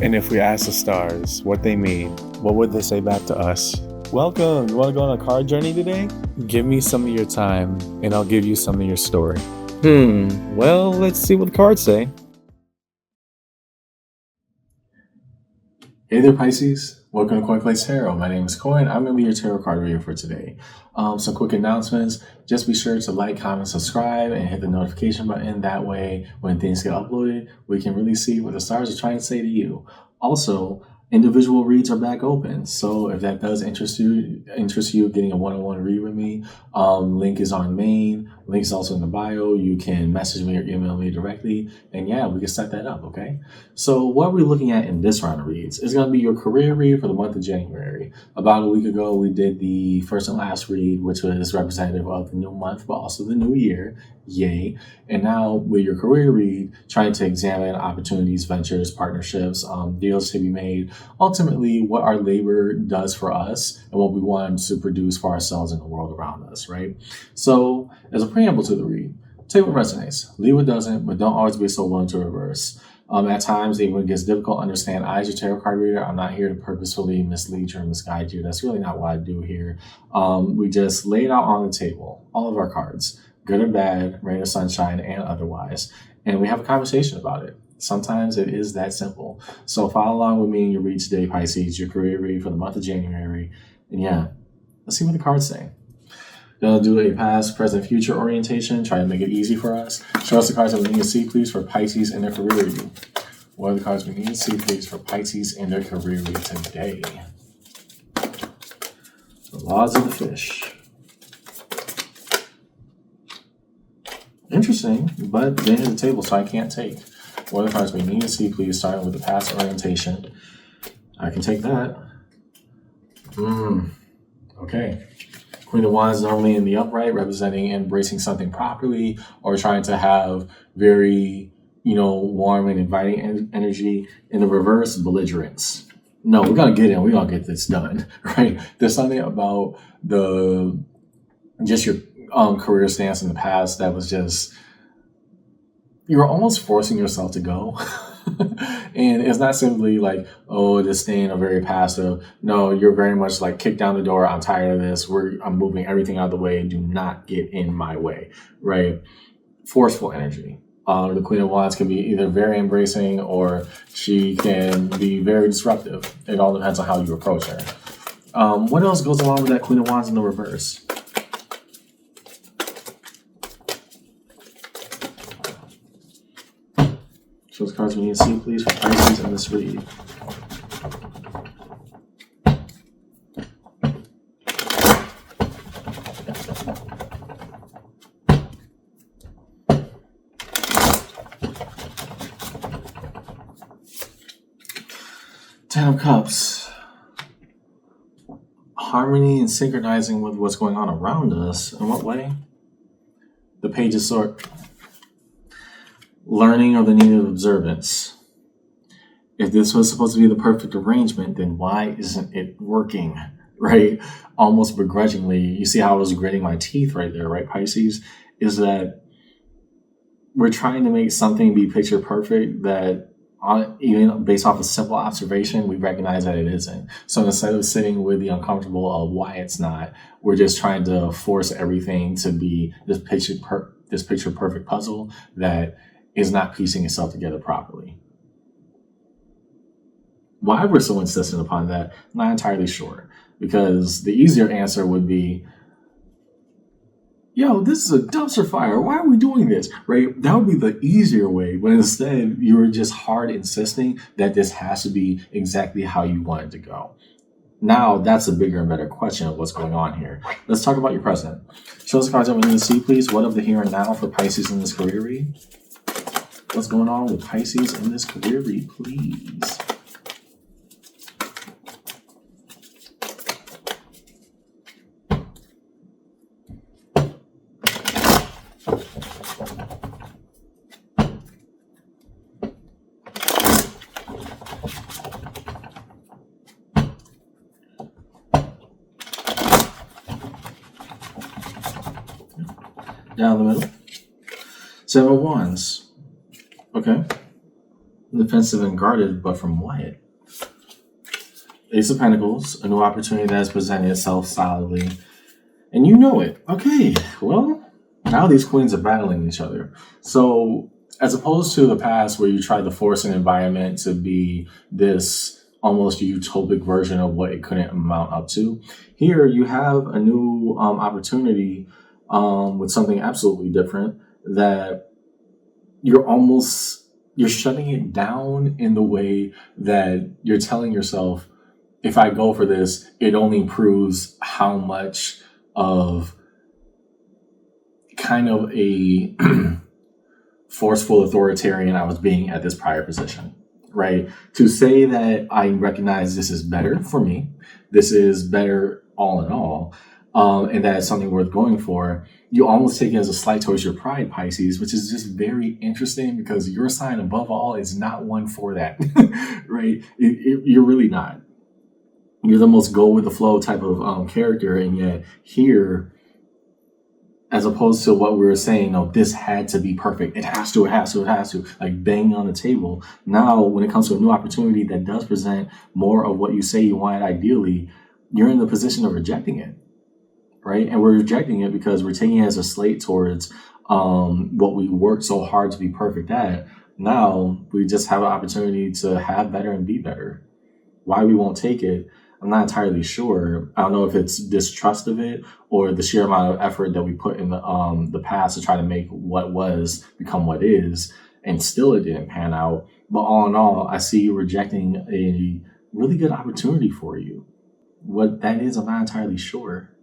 And if we ask the stars what they mean, what would they say back to us? Welcome! You want to go on a card journey today? Give me some of your time, and I'll give you some of your story. Well, let's see what the cards say. Hey there, Pisces. Welcome to Coin Place Tarot. My name is Coin. I'm going to be your tarot card reader for today. Some quick announcements. Just be sure to like, comment, subscribe, and hit the notification button. That way, when things get uploaded, we can really see what the stars are trying to say to you. Also, individual reads are back open. So if that does interest you getting a one-on-one read with me, link is on main. Link is also in the bio. You can message me or email me directly. And yeah, we can set that up, okay? So what we're looking at in this round of reads is going to be your career read for the month of January. About a week ago, we did the first and last read, which was representative of the new month, but also the new year. Yay. And now with your career read, trying to examine opportunities, ventures, partnerships, deals to be made, ultimately what our labor does for us and what we want to produce for ourselves and the world around us, right? So as a preamble to the read, take what resonates, leave what doesn't, but don't always be so willing to reverse. At times, even when it gets difficult to understand, I, as your tarot card reader, I'm not here to purposefully mislead you or misguide you. That's really not what I do here. We just lay it out on the table, all of our cards, good or bad, rain or sunshine, and otherwise. And we have a conversation about it. Sometimes it is that simple. So follow along with me in your read today, Pisces, your career read for the month of January. And yeah, let's see what the cards say. Gonna do a past, present, future orientation. Try to make it easy for us. Show us the cards that we need to see, please, for Pisces in their career read. What are the cards we need to see, please, for Pisces in their career read today? The laws of the fish. Interesting, but they hit the table, so I can't take. What are the cards we need to see, please, starting with the past orientation? I can take that. Okay. Queen of Wands normally in the upright, representing embracing something properly or trying to have very, warm and inviting energy. In the reverse, belligerence. No, we're going to get in. We're going to get this done, right? There's something about your career stance in the past that was just, you were almost forcing yourself to go. And it's not simply like, oh, just staying very passive. No, you're very much like, kick down the door. I'm tired of this. I'm moving everything out of the way. Do not get in my way, right? Forceful energy. The Queen of Wands can be either very embracing or she can be very disruptive. It all depends on how you approach her. What else goes along with that Queen of Wands in the reverse? Show the cards we need to see, please, for Pisces in this read. Ten of Cups. Harmony and synchronizing with what's going on around us. In what way? The Page of Swords. Learning of the need of observance. If this was supposed to be the perfect arrangement, then why isn't it working, right? Almost begrudgingly. You see how I was gritting my teeth right there, right, Pisces? Is that we're trying to make something be picture perfect that even based off of simple observation, we recognize that it isn't. So instead of sitting with the uncomfortable of why it's not, we're just trying to force everything to be this picture perfect puzzle that is not piecing itself together properly. Why we're so insistent upon that, I'm not entirely sure. Because the easier answer would be, yo, this is a dumpster fire. Why are we doing this? Right? That would be the easier way. But instead, you're just hard insisting that this has to be exactly how you want it to go. Now, that's a bigger and better question of what's going on here. Let's talk about your present. Show us the cards that we need to see, please. What of the here and now for Pisces in this career read? What's going on with Pisces in this career read, please? Down the middle. Seven of Wands. Okay. Defensive and guarded, but from what? Ace of Pentacles, a new opportunity that has presented itself solidly. And you know it. Okay, well, now these queens are battling each other. So as opposed to the past where you tried to force an environment to be this almost utopic version of what it couldn't amount up to, here you have a new opportunity with something absolutely different that you're shutting it down in the way that you're telling yourself, if I go for this, it only proves how much of kind of a forceful authoritarian I was being at this prior position, right? To say that I recognize this is better for me, this is better all in all, and that is something worth going for, you almost take it as a slight towards your pride, Pisces, which is just very interesting because your sign above all is not one for that, right? You're really not. You're the most go with the flow type of character, and yet here, as opposed to what we were saying, no, this had to be perfect. It has to, like banging on the table. Now, when it comes to a new opportunity that does present more of what you say you wanted ideally, you're in the position of rejecting it, right? And we're rejecting it because we're taking it as a slate towards what we worked so hard to be perfect at. Now, we just have an opportunity to have better and be better. Why we won't take it, I'm not entirely sure. I don't know if it's distrust of it or the sheer amount of effort that we put in the past to try to make what was become what is, and still it didn't pan out. But all in all, I see you rejecting a really good opportunity for you. What that is, I'm not entirely sure.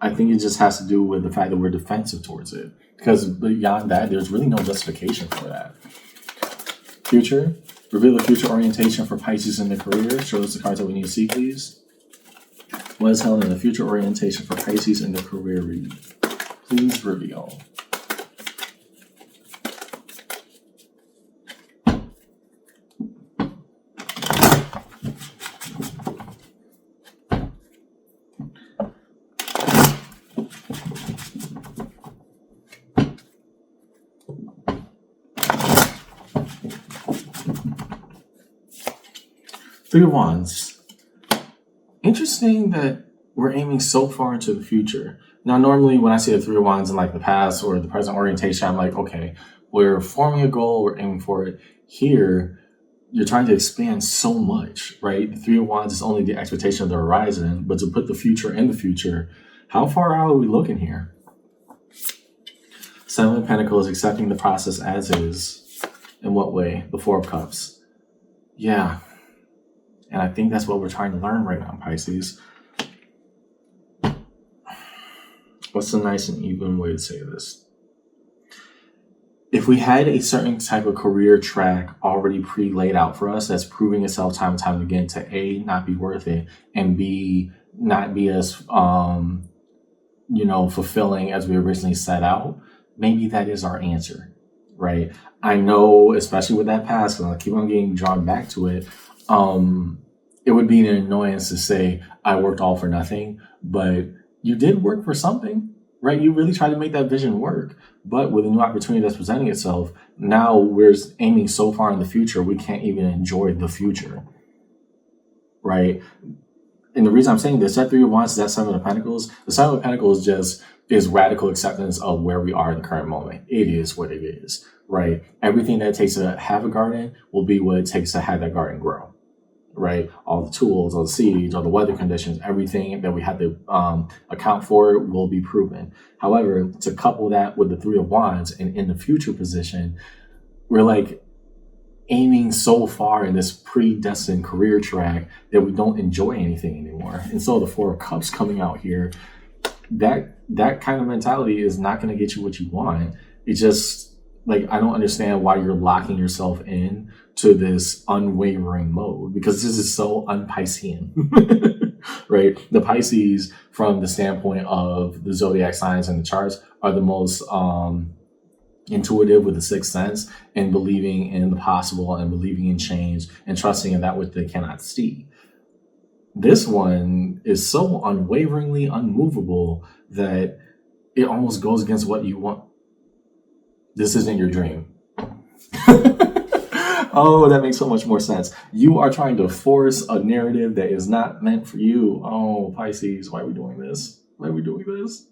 I think it just has to do with the fact that we're defensive towards it. Because beyond that, there's really no justification for that. Future. Reveal the future orientation for Pisces in the career. Show us the cards that we need to see, please. What is held in the future orientation for Pisces in the career read? Please reveal. Three of Wands. Interesting that we're aiming so far into the future. Now, normally when I see the Three of Wands in like the past or the present orientation, I'm like, okay, we're forming a goal, we're aiming for it. Here, you're trying to expand so much, right? The Three of Wands is only the expectation of the horizon, but to put the future in the future, how far out are we looking here? Seven of Pentacles, accepting the process as is. In what way? The Four of Cups. Yeah. And I think that's what we're trying to learn right now, Pisces. What's a nice and even way to say this? If we had a certain type of career track already pre-laid out for us that's proving itself time and time again to A, not be worth it, and B, not be as fulfilling as we originally set out, maybe that is our answer, right? I know, especially with that past, and I keep on getting drawn back to it, it would be an annoyance to say, I worked all for nothing, but you did work for something, right? You really tried to make that vision work. But with a new opportunity that's presenting itself, now we're aiming so far in the future, we can't even enjoy the future, right? And the reason I'm saying this, that Three of Wands is that Seven of Pentacles. The Seven of Pentacles just is radical acceptance of where we are in the current moment. It is what it is, right? Everything that it takes to have a garden will be what it takes to have that garden grow, right? All the tools, all the seeds, all the weather conditions, everything that we have to account for will be proven. However, to couple that with the Three of Wands and in the future position, we're like aiming so far in this predestined career track that we don't enjoy anything anymore. And so the Four of Cups coming out here, that kind of mentality is not going to get you what you want. It just, like, I don't understand why you're locking yourself in to this unwavering mode, because this is so un-Piscean, right? The Pisces, from the standpoint of the zodiac signs and the charts, are the most intuitive with the sixth sense and believing in the possible and believing in change and trusting in that which they cannot see. This one is so unwaveringly unmovable that it almost goes against what you want. This isn't your dream. Oh, that makes so much more sense. You are trying to force a narrative that is not meant for you. Oh, Pisces, why are we doing this? Why are we doing this?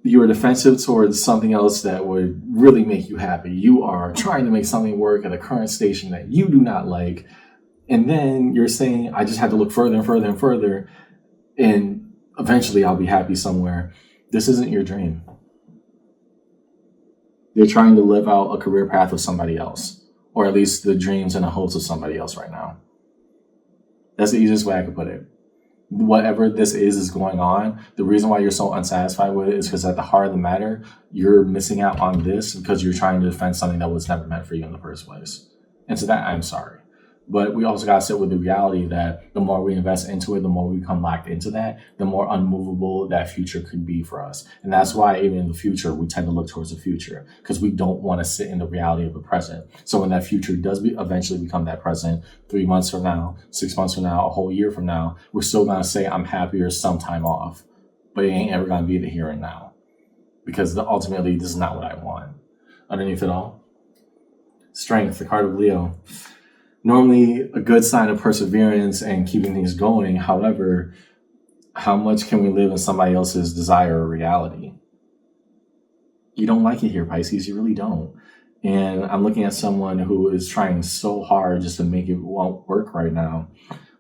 You are defensive towards something else that would really make you happy. You are trying to make something work at a current station that you do not like. And then you're saying, I just had to look further and further and further, and eventually I'll be happy somewhere. This isn't your dream. You're trying to live out a career path of somebody else, or at least the dreams and the hopes of somebody else right now. That's the easiest way I could put it. Whatever this is going on, the reason why you're so unsatisfied with it is because at the heart of the matter, you're missing out on this because you're trying to defend something that was never meant for you in the first place. And to that, I'm sorry. But we also got to sit with the reality that the more we invest into it, the more we become locked into that, the more unmovable that future could be for us. And that's why even in the future, we tend to look towards the future because we don't want to sit in the reality of the present. So when that future does eventually become that present, 3 months from now, 6 months from now, a whole year from now, we're still going to say, I'm happier sometime off. But it ain't ever going to be the here and now because ultimately this is not what I want. Underneath it all, strength, the card of Leo. Normally a good sign of perseverance and keeping things going. However, how much can we live in somebody else's desire or reality? You don't like it here, Pisces. You really don't. And I'm looking at someone who is trying so hard just to make it won't work right now.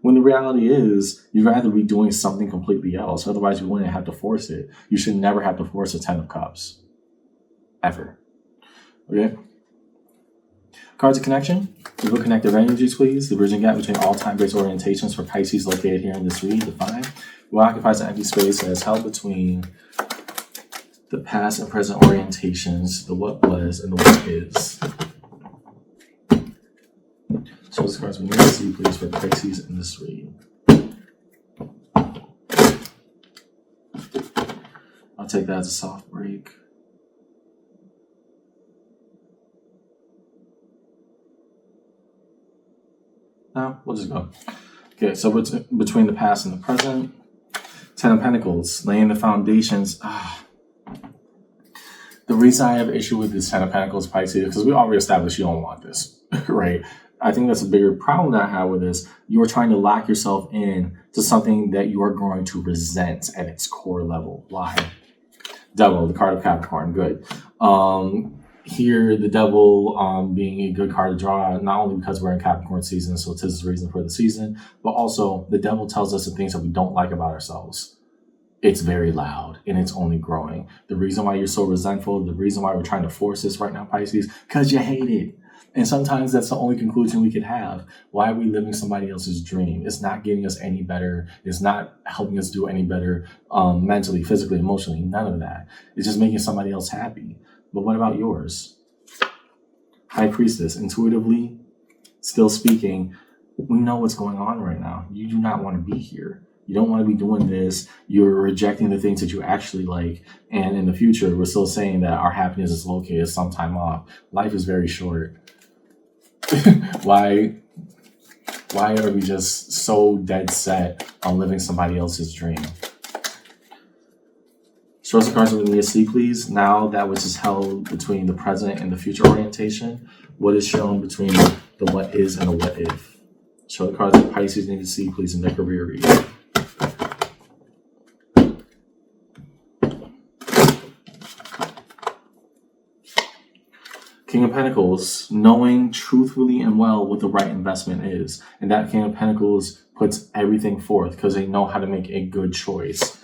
When the reality is, you'd rather be doing something completely else. Otherwise, you wouldn't have to force it. You should never have to force a 10 of cups. Ever. Okay? Cards of connection. Reveal connective energies, please. The bridging gap between all time-based orientations for Pisces located here in this read. Define. What occupies an empty space that is held between the past and present orientations, the what was and the what is. So this cards we need to see, please, for Pisces in this read. I'll take that as a soft break. No, we'll just go. Okay, so between the past and the present, 10 of Pentacles, laying the foundations. The reason I have an issue with this 10 of Pentacles, Pisces, because we already established you don't want this, right? I think that's a bigger problem that I have with this. You are trying to lock yourself in to something that you are going to resent at its core level. Why? Devil, the card of Capricorn, good. Here, the devil being a good card to draw, not only because we're in Capricorn season, so it is the reason for the season, but also the devil tells us the things that we don't like about ourselves. It's very loud and it's only growing. The reason why you're so resentful, the reason why we're trying to force this right now, Pisces, because you hate it. And sometimes that's the only conclusion we could have. Why are we living somebody else's dream? It's not getting us any better. It's not helping us do any better mentally, physically, emotionally, none of that. It's just making somebody else happy. But what about yours? High Priestess, intuitively, still speaking, we know what's going on right now. You do not want to be here. You don't want to be doing this. You're rejecting the things that you actually like. And in the future, we're still saying that our happiness is located sometime off. Life is very short. Why are we just so dead set on living somebody else's dream? Show us the cards we need to see, please. Now that which is held between the present and the future orientation. What is shown between the what is and the what if? Show the cards that Pisces need to see, please, in their career read. King of Pentacles, knowing truthfully and well what the right investment is. And that King of Pentacles puts everything forth because they know how to make a good choice.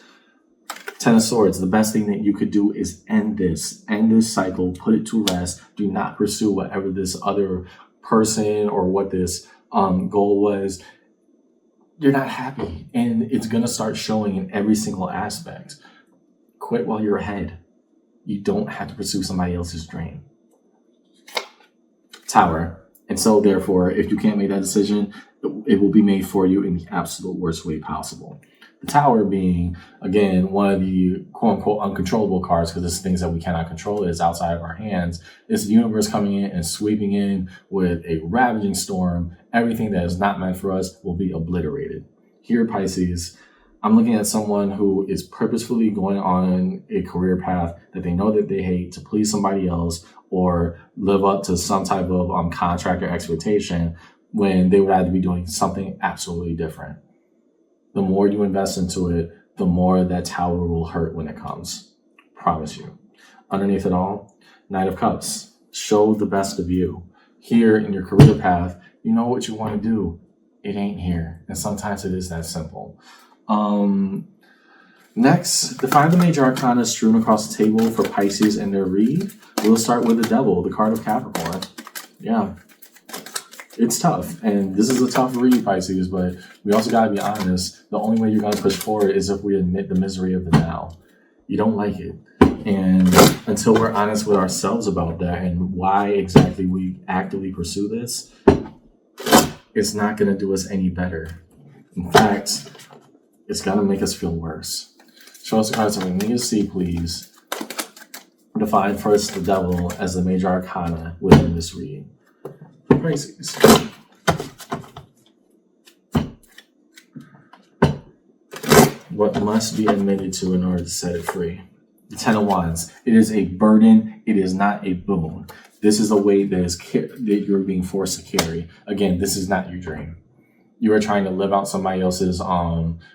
10 of Swords, the best thing that you could do is end this cycle, put it to rest. Do not pursue whatever this other person or what this goal was. You're not happy, and it's going to start showing in every single aspect. Quit while you're ahead. You don't have to pursue somebody else's dream. Tower. And so therefore, if you can't make that decision, it will be made for you in the absolute worst way possible. The Tower being, again, one of the quote-unquote uncontrollable cards, because it's things that we cannot control, it is outside of our hands. It's the universe coming in and sweeping in with a ravaging storm. Everything that is not meant for us will be obliterated. Here, Pisces, I'm looking at someone who is purposefully going on a career path that they know that they hate to please somebody else, or live up to some type of contract or expectation when they would have to be doing something absolutely different. The more you invest into it, the more that tower will hurt when it comes. Promise you. Underneath it all, Knight of Cups. Show the best of you. Here in your career path, you know what you want to do. It ain't here. And sometimes it is that simple. Next, define the major arcana strewn across the table for Pisces and their read. We'll start with the Devil, the card of Capricorn. Yeah. It's tough, and this is a tough read, Pisces, but we also got to be honest. The only way you're going to push forward is if we admit the misery of the now. You don't like it. And until we're honest with ourselves about that and why exactly we actively pursue this, it's not going to do us any better. In fact, it's going to make us feel worse. Show us the cards that we need to see, please. Define first the Devil as the major arcana within this read. Pisces. What must be admitted to in order to set it free? The Ten of Wands. It is a burden. It is not a boon. This is a weight that you're being forced to carry. Again, this is not your dream. You are trying to live out somebody else's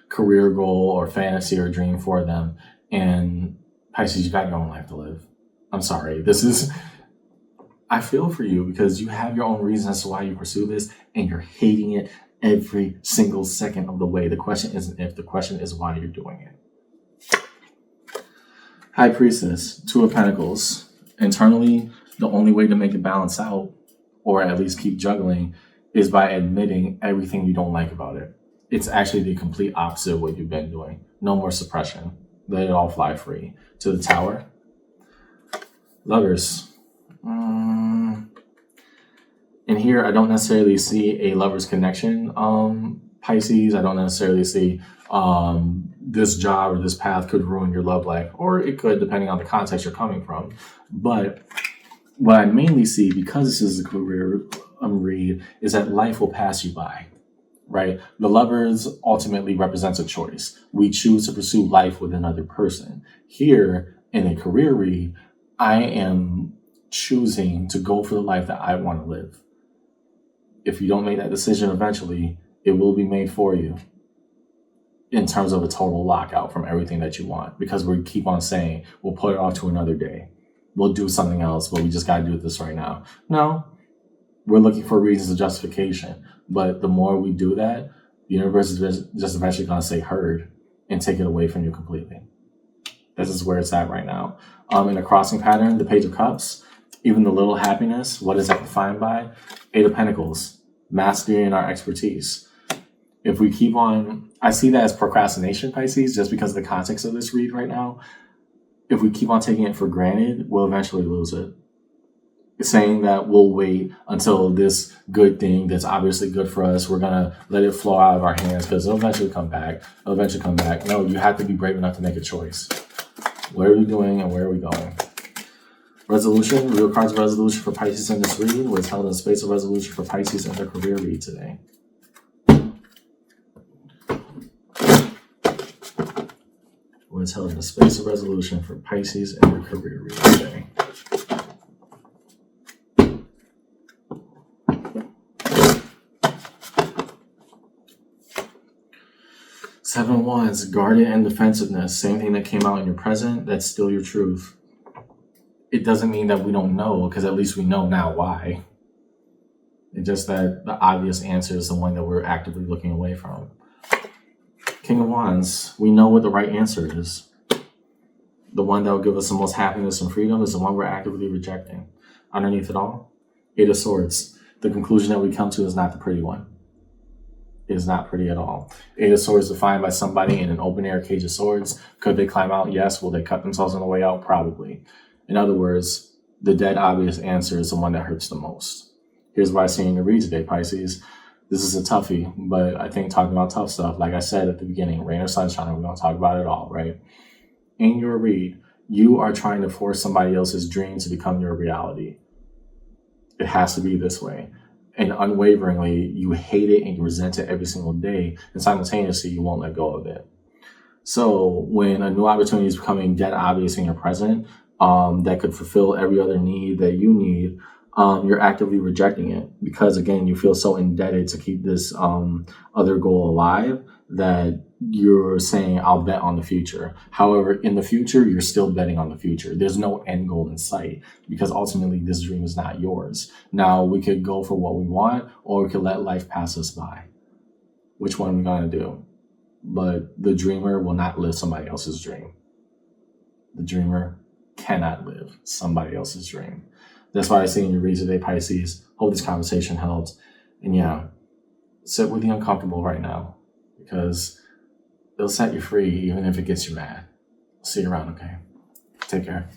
career goal or fantasy or dream for them. And Pisces, you got your own life to live. I'm sorry. I feel for you because you have your own reasons as to why you pursue this and you're hating it every single second of the way. The question isn't if, the question is why you're doing it. High Priestess, Two of Pentacles. Internally, the only way to make it balance out, or at least keep juggling, is by admitting everything you don't like about it. It's actually the complete opposite of what you've been doing. No more suppression. Let it all fly free. To the Tower. Lovers. And here, I don't necessarily see a lover's connection, Pisces. I don't necessarily see this job or this path could ruin your love life, or it could, depending on the context you're coming from. But what I mainly see, because this is a career read, is that life will pass you by, right? The Lovers ultimately represents a choice. We choose to pursue life with another person. Here, in a career read, I am choosing to go for the life that I want to live. If you don't make that decision eventually, it will be made for you in terms of a total lockout from everything that you want, because we keep on saying, we'll put it off to another day. We'll do something else, but we just got to do this right now. No, we're looking for reasons of justification. But the more we do that, the universe is just eventually going to say heard and take it away from you completely. This is where it's at right now. In a crossing pattern, the Page of Cups, even the little happiness, what is that defined by? Eight of Pentacles, mastery and our expertise. If we keep on, I see that as procrastination, Pisces, just because of the context of this read right now. If we keep on taking it for granted, we'll eventually lose it. It's saying that we'll wait until this good thing that's obviously good for us, we're going to let it flow out of our hands because it'll eventually come back. No, you have to be brave enough to make a choice. What are we doing and where are we going? Resolution, real cards of resolution for Pisces in this read. What's held in the space of resolution for Pisces in their career read today. What's held in the space of resolution for Pisces in their career read today. Seven of Wands, guarded and defensiveness. Same thing that came out in your present, that's still your truth. It doesn't mean that we don't know, because at least we know now why. It's just that the obvious answer is the one that we're actively looking away from. King of Wands, we know what the right answer is. The one that will give us the most happiness and freedom is the one we're actively rejecting. Underneath it all, Eight of Swords. The conclusion that we come to is not the pretty one. It is not pretty at all. Eight of Swords defined by somebody in an open air cage of swords. Could they climb out? Yes. Will they cut themselves on the way out? Probably. In other words, the dead obvious answer is the one that hurts the most. Here's what I see in your read today, Pisces. This is a toughie, but I think talking about tough stuff, like I said at the beginning, rain or sunshine, we're going to talk about it all, right? In your read, you are trying to force somebody else's dream to become your reality. It has to be this way. And unwaveringly, you hate it and you resent it every single day, and simultaneously, you won't let go of it. So when a new opportunity is becoming dead obvious in your present, that could fulfill every other need that you need, you're actively rejecting it because, again, you feel so indebted to keep this other goal alive that you're saying, I'll bet on the future. However, in the future, you're still betting on the future. There's no end goal in sight because ultimately this dream is not yours. Now, we could go for what we want, or we could let life pass us by. Which one are we going to do? But the dreamer will not live somebody else's dream. The dreamer cannot live somebody else's dream. That's why I say in your read today, Pisces, hope this conversation helped. And yeah, sit with the uncomfortable right now because it'll set you free even if it gets you mad. See you around, okay? Take care.